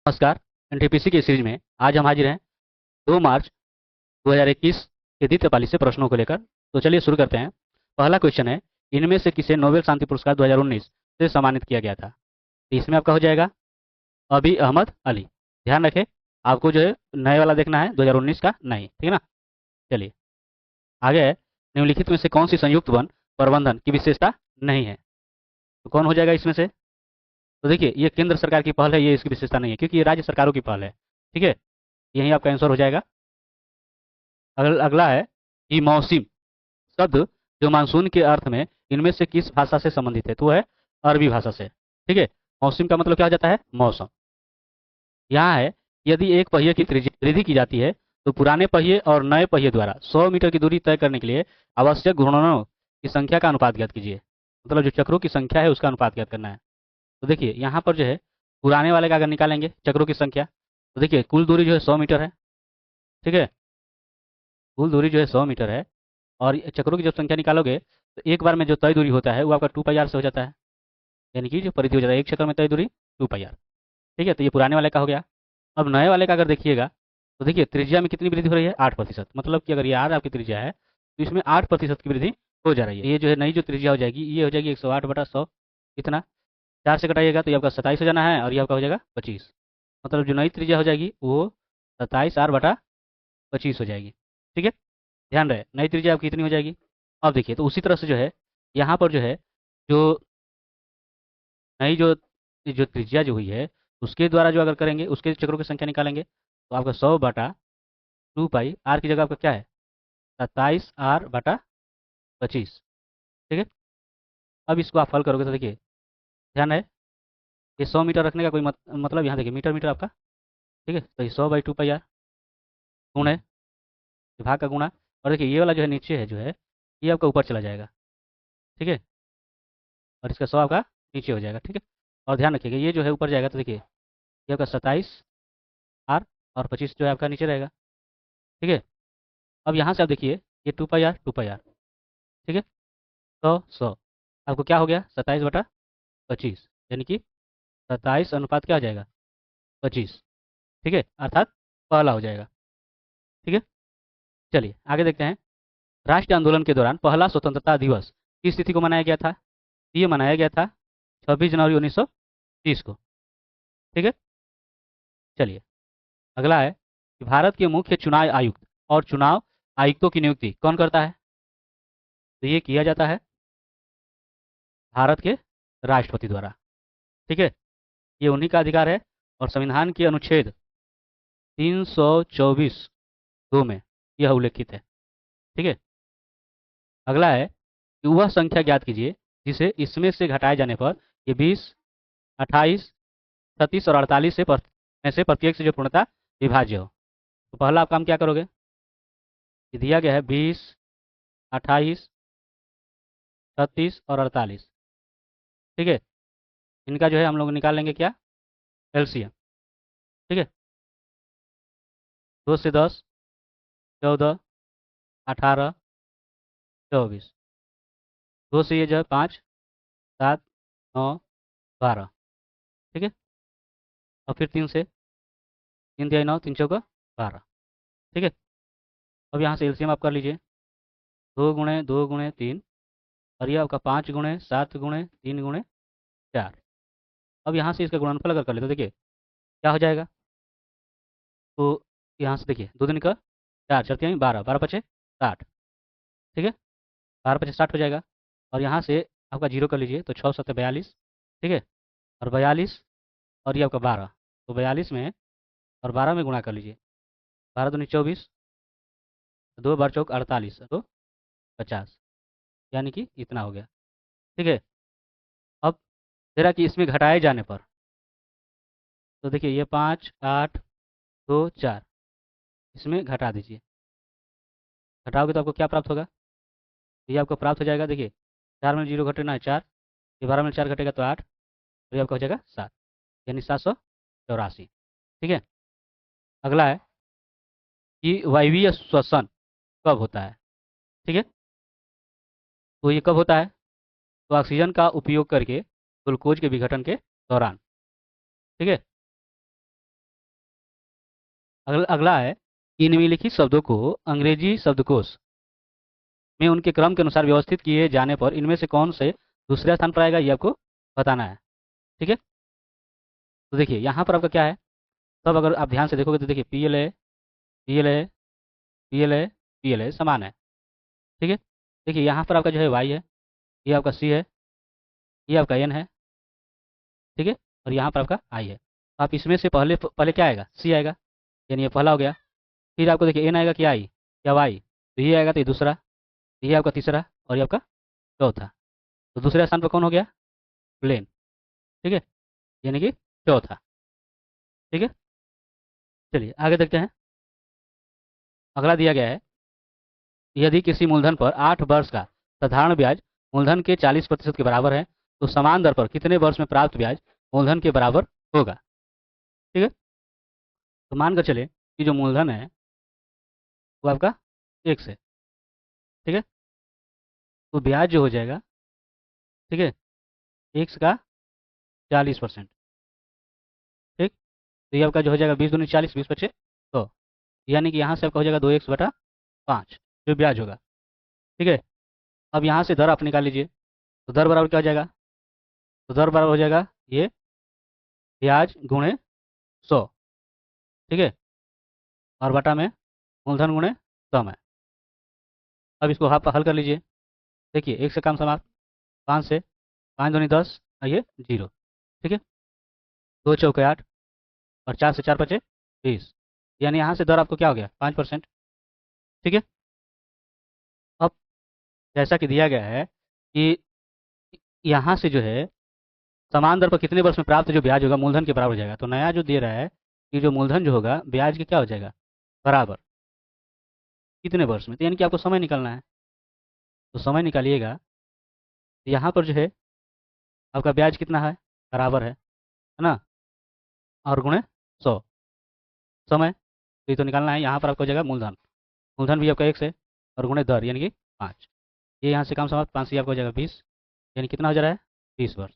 नमस्कार। एनटीपीसी की सीरीज में आज हम हाजिर हैं 2 मार्च 2021 के द्वितीय पाली से प्रश्नों को लेकर। तो चलिए शुरू करते हैं। पहला क्वेश्चन है, इनमें से किसे नोबेल शांति पुरस्कार 2019 से सम्मानित किया गया था? तो इसमें आपका हो जाएगा अभी अहमद अली। ध्यान रखें, आपको जो है नए वाला देखना है, 2019 का नहीं, ठीक है ना। चलिए आगे है, निम्नलिखित में से कौन सी संयुक्त वन प्रबंधन की विशेषता नहीं है? तो कौन हो जाएगा इसमें से? तो देखिए, ये केंद्र सरकार की पहल है, ये इसकी विशेषता नहीं है क्योंकि ये राज्य सरकारों की पहल है। ठीक है, यही आपका आंसर हो जाएगा। अगला है कि मौसम शब्द जो मानसून के अर्थ में इनमें से किस भाषा से संबंधित है? तो वो है अरबी भाषा से। ठीक है, मौसम का मतलब क्या हो जाता है? मौसम। यहाँ है, यदि एक पहिए की त्रिज्या वृद्धि की जाती है तो पुराने पहिए और नए पहिए द्वारा 100 मीटर की दूरी तय करने के लिए आवश्यक घूर्णनों की संख्या का अनुपात ज्ञात कीजिए। मतलब जो चक्रों की संख्या है उसका अनुपात ज्ञात करना है। तो देखिए यहाँ पर जो है, पुराने वाले का अगर निकालेंगे चक्रों की संख्या, तो देखिए कुल दूरी जो है 100 मीटर है। ठीक है, कुल दूरी जो है 100 मीटर है, और ये चक्रों की जब संख्या निकालोगे तो एक बार में जो तय दूरी होता है वो आपका 2 पाई आर से हो जाता है। यानी कि जो परिधि हो जाता है एक चक्कर में तय दूरी 2 पाई आर। ठीक है, तो ये पुराने वाले का हो गया। अब नए वाले का अगर देखिएगा तो देखिए त्रिज्या में कितनी वृद्धि हो रही है? 8%। मतलब कि अगर ये आर आपकी त्रिज्या है तो इसमें 8% की वृद्धि हो जा रही है। ये जो है नई जो त्रिज्या हो जाएगी, ये हो जाएगी 108/100। कितना? 4 से कटाइएगा तो ये आपका 27 हो जाना है, और ये आपका हो जाएगा 25। मतलब जो नई त्रिज्या हो जाएगी वो 27r/25 हो जाएगी। ठीक है, ध्यान रहे नई त्रिज्या आपकी कितनी हो जाएगी। अब देखिए, तो उसी तरह से जो है यहाँ पर जो है, जो नई जो जो त्रिज्या जो हुई है उसके द्वारा जो अगर करेंगे उसके चक्रों की संख्या निकालेंगे तो आपका 100/2 पाई आर की जगह आपका क्या है? 27r/25। ठीक है, अब इसको आप हल करोगे तो देखिए, ध्यान है, ये 100 मीटर रखने का कोई मतलब यहाँ देखिए मीटर मीटर आपका। ठीक है, तो ये 100/2 पाई आर गुण है, विभाग का गुणा, और देखिए ये वाला जो है नीचे है जो है, ये आपका ऊपर चला जाएगा। ठीक है, और इसका 100 आपका नीचे हो जाएगा। ठीक है, और ध्यान रखिएगा ये जो है ऊपर जाएगा तो देखिए ये आपका 27r, और 25 जो है आपका नीचे रहेगा। ठीक है, अब यहाँ से आप देखिए ये 2 पाई आर 2 पाई आर। ठीक है, 100 आपको क्या हो गया? 27/25, यानी कि 27 अनुपात क्या हो जाएगा? 25। ठीक है, अर्थात पहला हो जाएगा। ठीक है, चलिए आगे देखते हैं। राष्ट्रीय आंदोलन के दौरान पहला स्वतंत्रता दिवस किस तिथि को मनाया गया था? ये मनाया गया था 26 जनवरी 1930 को। ठीक है, चलिए अगला है कि भारत के मुख्य चुनाव आयुक्त और चुनाव आयुक्तों की नियुक्ति कौन करता है? तो ये किया जाता है भारत के राष्ट्रपति द्वारा। ठीक है, ये उन्हीं का अधिकार है, और संविधान के अनुच्छेद 324(2) में यह उल्लेखित है। ठीक है, अगला है कि वह संख्या ज्ञात कीजिए जिसे इसमें से घटाए जाने पर ये 20, 28, 36 और 48 में से प्रत्येक से जो पूर्णतः विभाज्य हो। तो पहला आप काम क्या करोगे? ये दिया गया है 20, 28, 36 और 48। ठीक है, इनका जो है हम लोग निकाल लेंगे क्या? एलसीएम। ठीक है, 2 से 10, 14, 18, 24। 2 से ये जो है 5, 7, 9, 12। ठीक है, और फिर 3 से, 3 तिहाई 9, 3 चौका 12। ठीक है, अब यहाँ से एलसीएम आप कर लीजिए, 2 × 2 × 3, और ये आपका 5 × 7 × 3 × 4। अब यहाँ से इसका गुणनफल अगर कर ले तो देखिए क्या हो जाएगा। तो यहाँ से देखिए 2 दिन का 4, 4 तिहाई 12, 12 पचे 60। ठीक है, 12 पचे 60 हो जाएगा, और यहाँ से आपका जीरो कर लीजिए तो 6 7 42। ठीक है, और 42, और ये आपका 12, तो 42 में और 12 में गुणा कर लीजिए, 12 दूनी 24, 2 बार चौक 48, 2 50, यानी कि इतना हो गया। ठीक है, अब जरा कि इसमें घटाए जाने पर, तो देखिए ये 5, 8, 2, 4, इसमें घटा दीजिए। घटाओगे तो आपको क्या प्राप्त होगा? ये आपको प्राप्त हो जाएगा, देखिए 4 में जीरो घटना है 4, ये 12 में 4 घटेगा तो 8, तो ये आपका हो जाएगा 7, यानी 784। ठीक है, अगला है कि वायवीय श्वसन कब होता है? ठीक है, तो ये कब होता है? तो ऑक्सीजन का उपयोग करके ग्लूकोज के विघटन के दौरान। ठीक है, अगला है कि निम्नलिखित शब्दों को अंग्रेजी शब्दकोश में उनके क्रम के अनुसार व्यवस्थित किए जाने पर इनमें से कौन से दूसरे स्थान पर आएगा, ये आपको बताना है। ठीक है, तो देखिए यहाँ पर आपका क्या है, तब अगर आप ध्यान से देखोगे तो देखिए P L A, P L A, P L A, P L A समान है। ठीक है, देखिए यहाँ पर आपका जो है वाई है, ये आपका सी है, ये आपका एन है। ठीक है, और यहाँ पर आपका आई है। तो आप इसमें से पहले पहले क्या आएगा, सी आएगा, यानी ये पहला हो गया। फिर आपको देखिए एन आएगा कि आई या वाई, तो ये आएगा तो ये दूसरा, ये आपका तीसरा और ये आपका चौथा। तो दूसरे स्थान पर कौन हो गया, प्लेन। ठीक है, यानी कि चौथा। ठीक है, चलिए आगे देखते हैं। अगला दिया गया है, यदि किसी मूलधन पर 8 वर्ष का साधारण ब्याज मूलधन के 40% के बराबर है तो समान दर पर कितने वर्ष में प्राप्त ब्याज मूलधन के बराबर होगा। ठीक है, तो मानकर चले कि जो मूलधन है वो आपका 1 से, ठीक है, तो ब्याज जो हो जाएगा, ठीक है, 1 का 40%। ठीक, तो ये आपका जो हो जाएगा 20 दूनी 40, 20 पच्चे तो, यानी कि यहाँ से आपका हो जाएगा 2x/5 जो ब्याज होगा। ठीक है, अब यहाँ से दर आप निकाल लीजिए, तो दर बराबर क्या हो जाएगा, तो दर बराबर हो जाएगा ये ब्याज गुणे 100। ठीक है, और बटा में मूलधन गुणे समय। अब इसको आप हल कर लीजिए। देखिए 1 से काम समाप्त, 5 से, 5 दूनी 10 और ये 0। ठीक है, 2 चौके 8 और 4 से 4 बचे 20, यानी यहाँ से दर आपको क्या हो गया 5%। ठीक है, अब जैसा कि दिया गया है कि यहाँ से जो है समान दर पर कितने वर्ष में प्राप्त जो ब्याज होगा मूलधन के बराबर हो जाएगा, तो नया जो दे रहा है कि जो मूलधन जो होगा ब्याज के क्या हो जाएगा बराबर कितने वर्ष में, तो यानी कि आपको समय निकालना है। तो समय निकालिएगा, तो यहाँ पर जो है आपका ब्याज कितना है बराबर है ना, और गुणे 100 समय, तो ये तो निकालना है। यहाँ पर आपको हो जाएगा मूलधन, मूलधन भी आपका 1 से और गुणे दर यानी कि 5, ये यहाँ से काम समाप्त, 5 से आपका हो जाएगा 20, यानी कितना हो जा रहा है 20 वर्ष।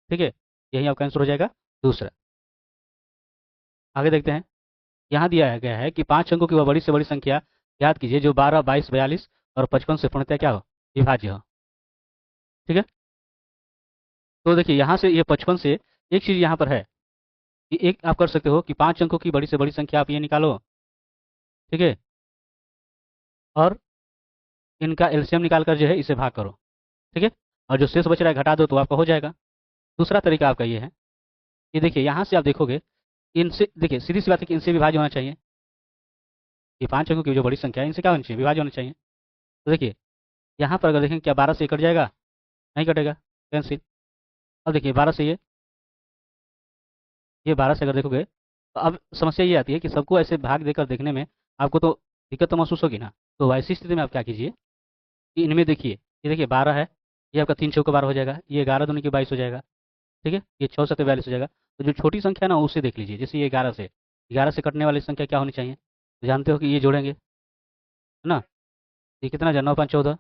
ठीक है, यही आपका आंसर हो जाएगा दूसरा। आगे देखते हैं, यहाँ दिया गया है कि 5 अंकों की वह बड़ी से बड़ी संख्या याद कीजिए जो 12, 22, 42 और 55 से पूर्णतः क्या हो विभाज्य हो। ठीक है, तो देखिए यहाँ से ये 55 से एक चीज़ यहाँ पर है कि एक आप कर सकते हो कि 5 अंकों की बड़ी से बड़ी संख्या आप ये निकालो। ठीक है, और इनका एलसीएम निकाल कर जो है इसे भाग करो। ठीक है, और जो शेष बच रहा है घटा दो तो आपका हो जाएगा। दूसरा तरीका आपका ये है कि देखिए यहाँ से आप देखोगे, इनसे देखिए सीधी सी बात है कि इनसे विभाज्य होना चाहिए। ये 5 अंकों की जो बड़ी संख्या है इनसे क्या होनी चाहिए विभाज्य होना चाहिए। तो देखिए यहाँ पर अगर देखें क्या 12 से कट जाएगा, नहीं कटेगा, कैंसिल। अब देखिए 12 से ये 12 से अगर देखोगे तो अब समस्या ये आती है कि सबको ऐसे भाग देकर देखने में आपको तो दिक्कत तो महसूस होगी ना। तो वैसी स्थिति में आप क्या कीजिए कि इनमें देखिए, ये देखिए 12 है, ये आपका 3 चौके 12 हो जाएगा, ये 11 दूनी के 22 हो जाएगा। ठीक है, ये 6 सत्ते 42 हो जाएगा। तो जो छोटी संख्या है ना उसे देख लीजिए, जैसे ये 11 से कटने वाली संख्या क्या होनी चाहिए, तो जानते हो कि ये जोड़ेंगे है ना, ये कितना जाए 9 5 14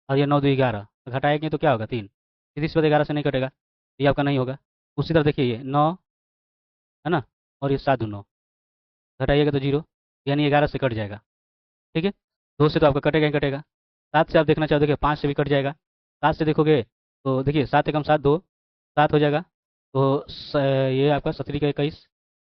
और ये 9 2 11, घटाएंगे तो क्या होगा 3, सीधी सी बात 11 से नहीं कटेगा, ये आपका नहीं होगा। उसी तरह देखिए ये 9 है ना, और ये 7 9, घटाइएगा तो 0, यानी 11 से कट जाएगा। ठीक है, 2 से तो आपका कटेगा ही कटेगा। 7 से आप देखना चाहो देखिए 5 से भी कट जाएगा। 7 से देखोगे तो देखिए 7 एकम 7 2, 7 हो जाएगा। तो ये आपका 17 का 21,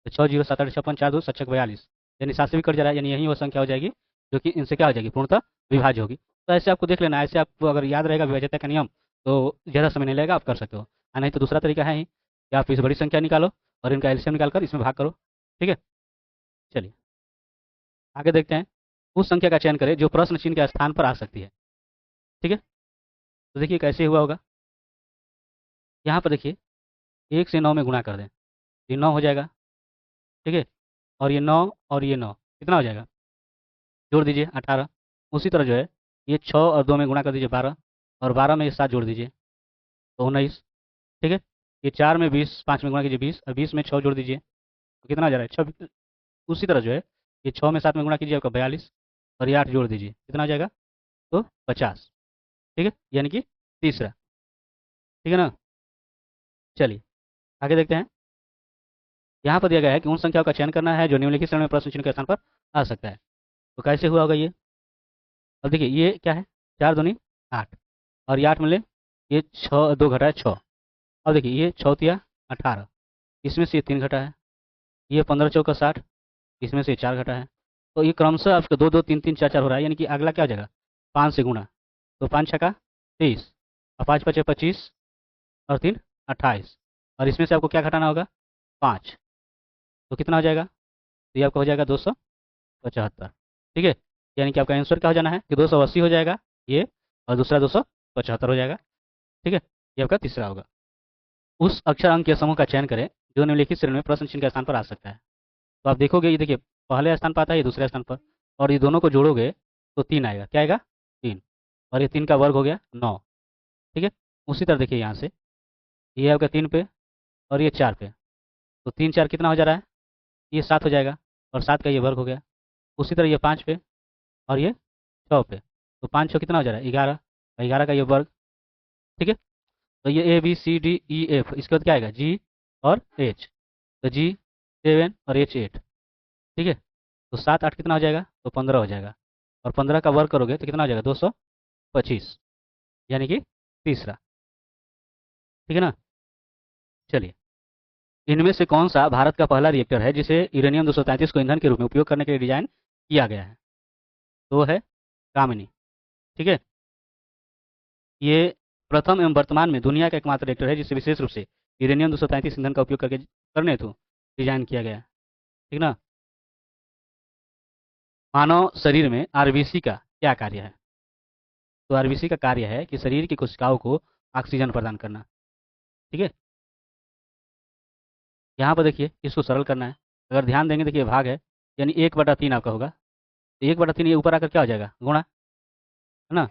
तो 6 0 7 8 56 4 2 7 42, यानी 7 से भी कट जा रहा है, यानी यही वो संख्या हो जाएगी जो कि इनसे क्या हो जाएगी पूर्णतः विभाज्य होगी। तो ऐसे आपको देख लेना, ऐसे आपको अगर याद रहेगा विभाज्यता का नियम तो ज़्यादा समय नहीं लगेगा, आप कर सकते हो। नहीं तो दूसरा तरीका है ही कि आप इस बड़ी संख्या निकालो और इनका एलसीएम निकाल कर इसमें भाग करो। ठीक है, चलिए आगे देखते हैं। उस संख्या का चयन करें जो प्रश्न चिन्ह के स्थान पर आ सकती है। ठीक है, तो देखिए कैसे हुआ होगा, यहाँ पर देखिए 1 से 9 में गुणा कर दें, ये 9 हो जाएगा। ठीक है, और ये 9 और ये 9 कितना हो जाएगा, जोड़ दीजिए 18। उसी तरह जो है ये 6 और 2 में गुणा कर दीजिए 12, और 12 में ये 7 जोड़ दीजिए तो 19। ठीक है, ये 4 में 20, 5 में गुणा कीजिए 20, और 20 में 6 जोड़ दीजिए तो कितना आ जा रहा है 6। उसी तरह जो है ये 6 में 7 में गुणा कीजिए आपका 42, और ये 8 जोड़ दीजिए कितना आ जाएगा तो 50। ठीक है, यानी कि तीसरा। ठीक है ना, चलिए आगे देखते हैं। यहाँ पर दिया गया है कि उन संख्याओं का चयन करना है जो निम्नलिखित श्रेणी में प्रश्न चिन्ह के स्थान पर आ सकता है। तो कैसे हुआ होगा ये? अब देखिए ये क्या है, 4 दूनी 8, और ये 8 मिले, ये 6 2 घटा है 6। अब देखिए ये 6 तिया 18, इसमें से ये 3 घटा है, ये 15 चौका 60, इसमें से 4 घटा है। तो ये क्रमशः आपका 2 2 3 3 4 4 हो रहा है, यानी कि अगला क्या हो जाएगा, 5 से गुणा। तो 5 छका 23, और 5 पचे 25, और 3 28, और इसमें से आपको क्या घटाना होगा, 5। तो कितना हो जाएगा, तो ये आपका हो जाएगा 275। ठीक है, यानी कि आपका आंसर क्या हो जाना है कि 280 हो जाएगा ये, और दूसरा 275 हो जाएगा। ठीक है, ये आपका तीसरा होगा। उस अक्षर अंक के समूह का चयन करें जो निम्नलिखित श्रेणी में प्रश्न चिन्ह के स्थान पर आ सकता है। तो आप देखोगे, ये देखिए पहले स्थान पर आता है, ये दूसरे स्थान पर, और ये दोनों को जोड़ोगे तो 3 आएगा। क्या आएगा, 3, और ये 3 का वर्ग हो गया 9। ठीक है, उसी तरह देखिए यहाँ से ये आपका 3 पे, और ये 4 पे, तो 3 4 कितना हो जा रहा है, ये 7 हो जाएगा, और 7 का ये वर्ग हो गया। उसी तरह ये 5 पे, और ये 6 पे, तो 5 6 कितना हो जा रहा है, 11, और 11 का ये वर्ग। ठीक है, तो ये A B C D E F, इसके बाद क्या आएगा, जी और एच, तो जी 7 और एच 8। ठीक है, तो 7 8 कितना हो जाएगा, तो 15 हो जाएगा, और 15 का वर्ग करोगे तो कितना हो जाएगा, 225, यानी कि तीसरा। ठीक है ना। चलिए, इनमें से कौन सा भारत का पहला रिएक्टर है जिसे यूरेनियम 233 को ईंधन के रूप में उपयोग करने के लिए डिजाइन किया गया है? तो वो है कामिनी। ठीक है, ये प्रथम एवं वर्तमान में दुनिया का एकमात्र रिएक्टर है जिसे विशेष रूप से यूरेनियम 233 ईंधन का उपयोग करके करने हेतु डिजाइन किया गया है। ठीक ना। मानव शरीर में आरबीसी का क्या कार्य है? तो आरबीसी का कार्य है कि शरीर की कोशिकाओं को ऑक्सीजन प्रदान करना। ठीक है, यहाँ पर देखिए इसको सरल करना है। अगर ध्यान देंगे, देखिए भाग है, यानी 1/3 आपका होगा, तो 1/3 ये ऊपर आकर क्या हो जाएगा, गुणा, है ना,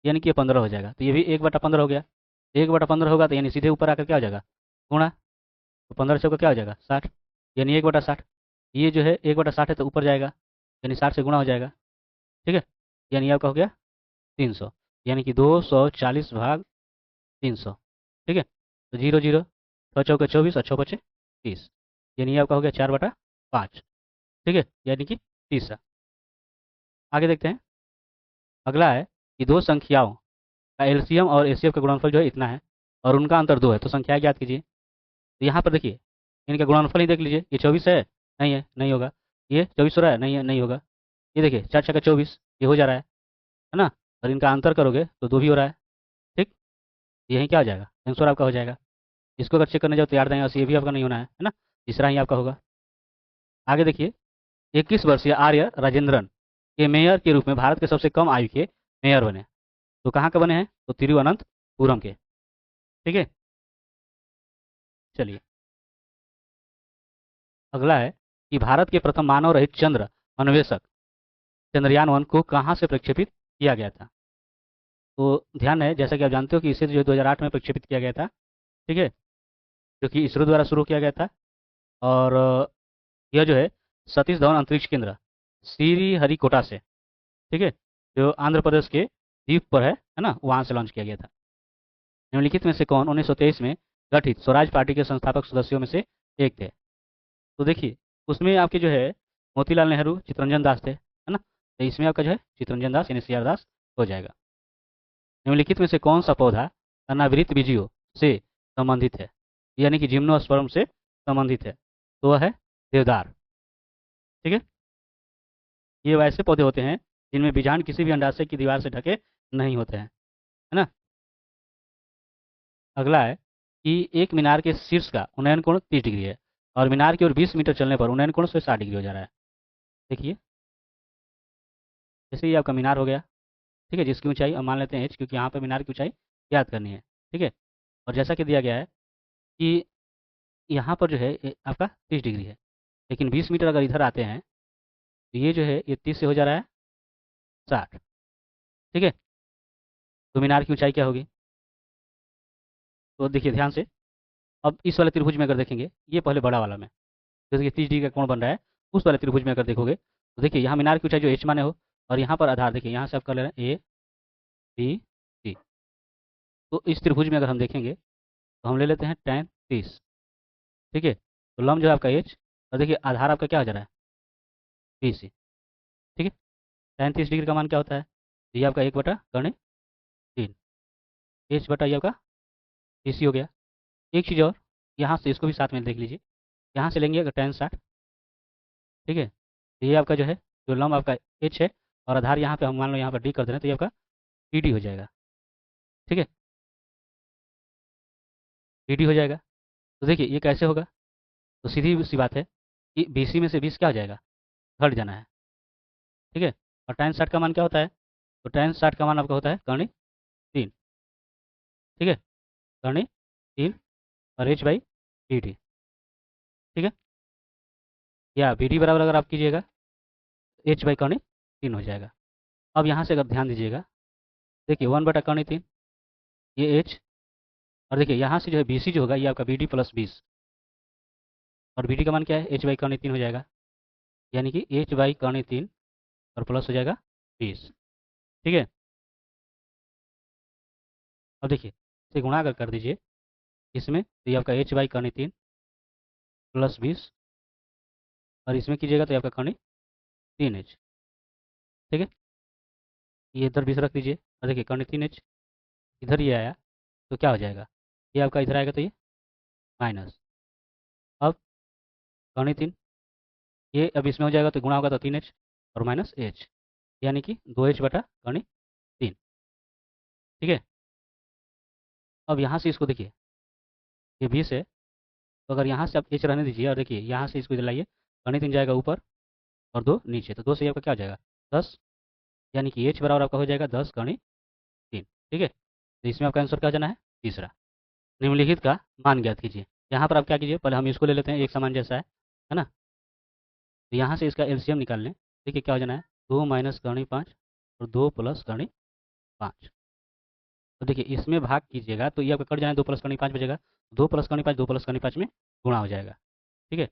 यानी कि ये 15 हो जाएगा। तो ये भी 1/15 हो गया, 1/15 होगा तो यानी सीधे ऊपर आकर क्या हो जाएगा, गुणा। तो 15 चौका क्या हो जाएगा, 60, यानी 1/60। ये जो है 1/60 है तो ऊपर जाएगा, यानी 60 से गुणा हो जाएगा। ठीक है, यानी आपका हो गया 300, यानी कि 240 भाग 300। ठीक है, तो 0 0, 6 चौके 24, और 6 5 30, यानी ये आपका हो गया 4/5। ठीक है, यानी कि तीसरा। आगे देखते हैं। अगला है कि दो संख्याओं का एलसीएम और एचसीएफ का गुणनफल जो है इतना है, और उनका अंतर 2 है, तो संख्याएं ज्ञात कीजिए। तो यहाँ पर देखिए इनका गुणनफल ही देख लीजिए, ये 24 है, नहीं होगा। ये 24 हो रहा है, नहीं होगा। ये देखिए 4 छक्का 24, ये हो जा रहा है ना, और इनका अंतर करोगे तो 2 भी हो रहा है। ठीक, यही क्या हो जाएगा, आंसर आपका हो जाएगा। इसको अगर चेक करने जाओ तो 8 ये भी आपका नहीं होना है ना, तीसरा ही आपका होगा। आगे देखिए, 21 वर्षीय आर्य राजेंद्रन के मेयर के रूप में भारत के सबसे कम आयु के मेयर बने। तो कहाँ के बने हैं, तो तिरुवनंतपुरम के। ठीक है, चलिए अगला है कि भारत के प्रथम मानव रहित चंद्र अन्वेषक चंद्रयान 1 को कहाँ से प्रक्षेपित किया गया था? तो ध्यान है, जैसा कि आप जानते हो कि इसे जो 2008 में प्रक्षेपित किया गया था। ठीक है, जो कि इसरो द्वारा शुरू किया गया था, और यह जो है सतीश धवन अंतरिक्ष केंद्र श्रीहरिकोटा से, ठीक है, जो आंध्र प्रदेश के द्वीप पर है ना, वहाँ से लॉन्च किया गया था। निम्नलिखित में से कौन 1923 में गठित स्वराज पार्टी के संस्थापक सदस्यों में से एक थे? तो देखिए उसमें आपके जो है मोतीलाल नेहरू, चितरंजन दास थे, है ना, तो इसमें आपका जो है चितरंजन दास यानी सी आर दास हो जाएगा। निम्नलिखित में से कौन सा पौधा अनावृत बीजियों से संबंधित है, यानी कि जिम्नोस्पर्म से संबंधित है? तो वह है देवदार। ठीक है, ये वैसे पौधे होते हैं जिनमें बीजांड किसी भी अंडाशय की दीवार से ढके नहीं होते हैं, है ना। अगला है कि एक मीनार के शीर्ष का उन्नयन कोण 30 डिग्री है, और मीनार की ओर 20 मीटर चलने पर उन्नयन कोण 60 डिग्री हो जा रहा है। देखिए जैसे ये आपका मीनार हो गया, ठीक है, जिसकी ऊंचाई हम मान लेते हैं h, क्योंकि यहाँ पर मीनार की ऊंचाई याद करनी है। ठीक है, और जैसा कि दिया गया है कि यहाँ पर जो है आपका 30 डिग्री है, लेकिन 20 मीटर अगर इधर आते हैं तो ये जो है ये 30 से हो जा रहा है 60। ठीक है, तो मीनार की ऊंचाई क्या होगी? तो देखिए ध्यान से, अब इस वाले त्रिभुज में अगर देखेंगे, ये पहले बड़ा वाला में जैसे कि 30 डिग्री का कोण बन रहा है, उस वाले त्रिभुज में अगर देखोगे तो देखिए यहाँ मीनार की ऊंचाई जो h माने हो, और यहाँ पर आधार देखिए, यहाँ से आप कर ले रहे हैं ए बी सी। तो इस त्रिभुज में अगर हम देखेंगे तो हम ले लेते हैं tan 30। ठीक है, तो लम जो है आपका एच, और देखिए आधार आपका क्या हो जा रहा है, बी सी। ठीक है, tan 30 डिग्री का मान क्या होता है, ये आपका 1/3, एच बटा ये आपका बी सी हो गया। एक चीज़ और, यहाँ से इसको भी साथ में देख लीजिए, यहाँ से लेंगे अगर tan 60, ठीक है, तो ये आपका जो है, जो लम आपका एच है, और आधार यहाँ पे हम मान लो यहाँ पर डी कर दे रहे हैं, तो ये आपका डी डी हो जाएगा। ठीक है, डी डी हो जाएगा। तो देखिए ये कैसे होगा, तो सीधी सी बात है कि बी सी में से 20 क्या हो जाएगा, घट जाना है। ठीक है, और tan 60 का मान क्या होता है, तो tan 60 का मान आपका होता है कर्णी 3। ठीक है, कर्णी 3 और एच बाई डी टी। ठीक है, या बी डी बराबर अगर आप कीजिएगा, एच बाई कर्णी 3 हो जाएगा। अब यहाँ से अगर ध्यान दीजिएगा, देखिए 1/3, ये एच, और देखिए यहाँ से जो है बी सी जो होगा ये आपका बी डी प्लस 20, और बी डी का मान क्या है, एच बाई कर्णी 3 हो जाएगा, यानी कि एच बाई कर्णी 3 और प्लस हो जाएगा 20। ठीक है, अब देखिए इसे गुणा अगर कर दीजिए इसमें, तो ये आपका एच बाई कर्णी 3 प्लस 20, और इसमें कीजिएगा तो ये आपका कर्णी 3 एच। ठीक है, ये इधर 20 रख दीजिए, और देखिए कर्णी 3 एच इधर ये आया, तो क्या हो जाएगा, ये आपका इधर आएगा तो ये माइनस। अब कर्णी 3, ये अब इसमें हो जाएगा तो गुणा होगा तो 3 एच और माइनस एच, यानी कि 2 एच बटा कर्णी 3। ठीक है, अब यहाँ से इसको देखिए, ये 20 है, तो अगर यहाँ से आप एच रहने दीजिए, और देखिए यहाँ से इसको इधर लाइए, कर्णी 3 जाएगा ऊपर और 2 नीचे, तो 2 से आपका क्या हो जाएगा 10, यानी कि एच बराबर आपका हो जाएगा 10 कर्णी 3। ठीक है, तो इसमें आपका आंसर क्या जाना है, तीसरा। निम्नलिखित का मान ज्ञात कीजिए। यहाँ पर आप क्या कीजिए, पहले हम इसको ले लेते हैं, एक समान जैसा है ना, तो यहाँ से इसका एलसीएम निकाल लें। देखिए क्या हो जाना है, 2 माइनस कर्णी 5 और 2 प्लस कर्णी 5। तो देखिए इसमें भाग कीजिएगा तो ये आपका कट जाना है, 2 प्लस कर्णी 5 बचेगा, 2 प्लस कर्णी 5 2 प्लस कर्णी 5 में गुणा हो जाएगा। ठीक है,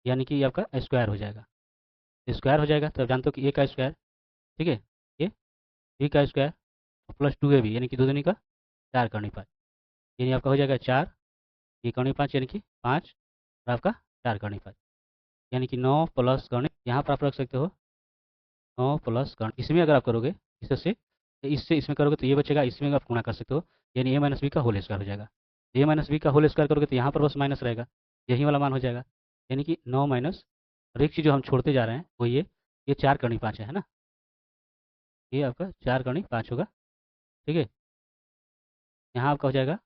यानी कि ये आपका स्क्वायर हो जाएगा। स्क्वायर हो जाएगा तो आप जानते हो कि ए का स्क्वायर, ठीक है, ये बी का स्क्वायर प्लस 2ab, यानी कि 2 दूनी का 4 कर्णी 5, यानी आपका हो जाएगा 4, ये कर्णी 5 यानी कि 5, और आपका 4 कर्णी 5, यानी कि 9 प्लस कर्णी, यहाँ पर आप रख सकते हो 9 प्लस कर्णी। इसमें अगर आप करोगे इससे इससे इसमें करोगे तो ये बचेगा, इसमें आप गुणा कर सकते हो, यानी ए माइनस बी का होल स्क्वायर हो जाएगा। ए माइनस बी का होल स्क्वायर करोगे तो यहाँ पर बस माइनस रहेगा, यही वाला मान हो जाएगा, यानी कि 9 माइनस, और एक चीज़ जो हम छोड़ते जा रहे हैं वो ये 4 कर्णी 5 है ना, ये आपका 4 कर्णी 5 होगा। ठीक है, यहाँ आपका हो जाएगा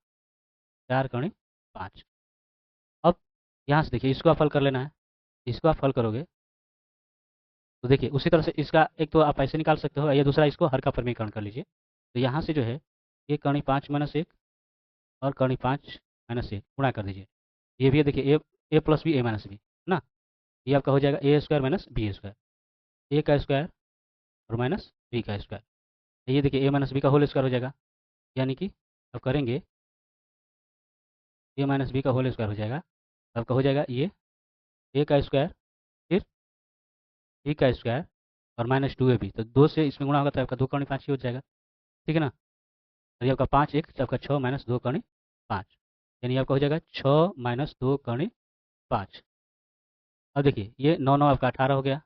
4 कर्णी 5। अब यहाँ से देखिए इसको आप हल कर लेना है, इसको आप हल करोगे तो देखिए उसी तरह से इसका एक तो आप ऐसे निकाल सकते हो, या दूसरा इसको हर का परिमीकरण कर लीजिए। तो यहाँ से जो है ये कर्णी 5 माइनस 1 और कर्णी 5 माइनस 1 गुणा कर दीजिए, ये भी है देखिए ए प्लस बी ए माइनस बी ना, ये आपका हो जाएगा ए स्क्वायर माइनस बी स्क्वायर, ए का स्क्वायर और माइनस बी का स्क्वायर, ये देखिए ए माइनस बी का होल स्क्वायर हो जाएगा, यानी कि अब करेंगे ए माइनस बी का होल स्क्वायर हो जाएगा, आपका हो जाएगा ये ए का स्क्वायर, फिर बी का स्क्वायर और माइनस 2ab, तो 2 से इसमें गुणा होगा तो आपका 2 कर्णी 5 ही हो जाएगा। ठीक है ना, और ये आपका 5 1 तो आपका 6 माइनस 2 कर्णी 5, यानी आपका हो जाएगा 6 माइनस 2 कर्णी 5। अब देखिए ये 9 9 आपका 18 हो गया,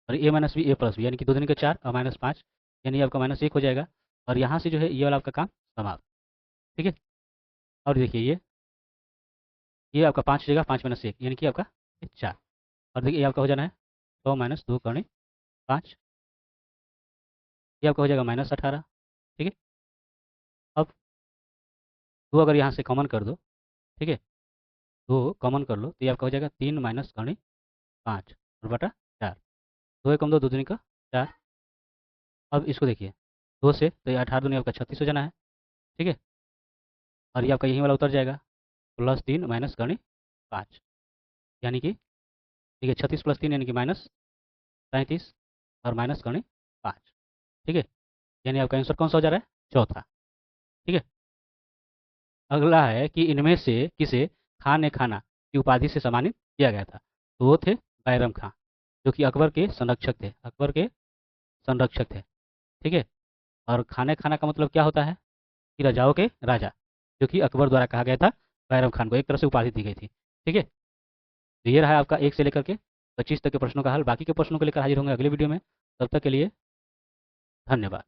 और ए माइनस बी ए प्लस बी, यानी कि 2 दूनी का 4 और माइनस 5, यानी आपका माइनस 1 हो जाएगा, और यहाँ से जो है ये वाला आपका काम समाप्त। ठीक है, और देखिए ये आपका 5 हो जाएगा, 5 माइनस 1 यानी कि आपका 4, और देखिए ये आपका हो जाना है 6 माइनस 2 कर्णी 5, ये आपका हो जाएगा माइनस 18। ठीक है, अब 2 अगर यहाँ से कॉमन कर दो, ठीक है, 2 कॉमन कर लो तो ये आपका हो जाएगा 3 माइनस कर्णी 5 और बटा 4, 2 एकम 2 दो दूनी का 4। अब इसको देखिए 2 से तो ये 18 दूनी आपका 36 हो जाना है। ठीक है, और ये आपका यही वाला उतर जाएगा, प्लस 3 माइनस कर्णी 5, यानी कि ठीक है 36 प्लस 3 यानी कि माइनस 37 और माइनस कर्णी 5। ठीक है, यानी आपका आंसर कौन सा हो जा रहा है, चौथा। ठीक है, अगला है कि इनमें से किसे खान ए खाना की उपाधि से सम्मानित किया गया था, तो वो थे बैरम खां, जो कि अकबर के संरक्षक थे, अकबर के संरक्षक थे। ठीक है, और खाने खाना का मतलब क्या होता है, कि राजाओं के राजा, जो कि अकबर द्वारा कहा गया था, बैरम खान को एक तरह से उपाधि दी गई थी। ठीक है, तो ये रहा आपका 1 से लेकर के 25 तक के प्रश्नों का हल। बाकी के प्रश्नों को लेकर हाजिर होंगे अगले वीडियो में। तब तक के लिए धन्यवाद।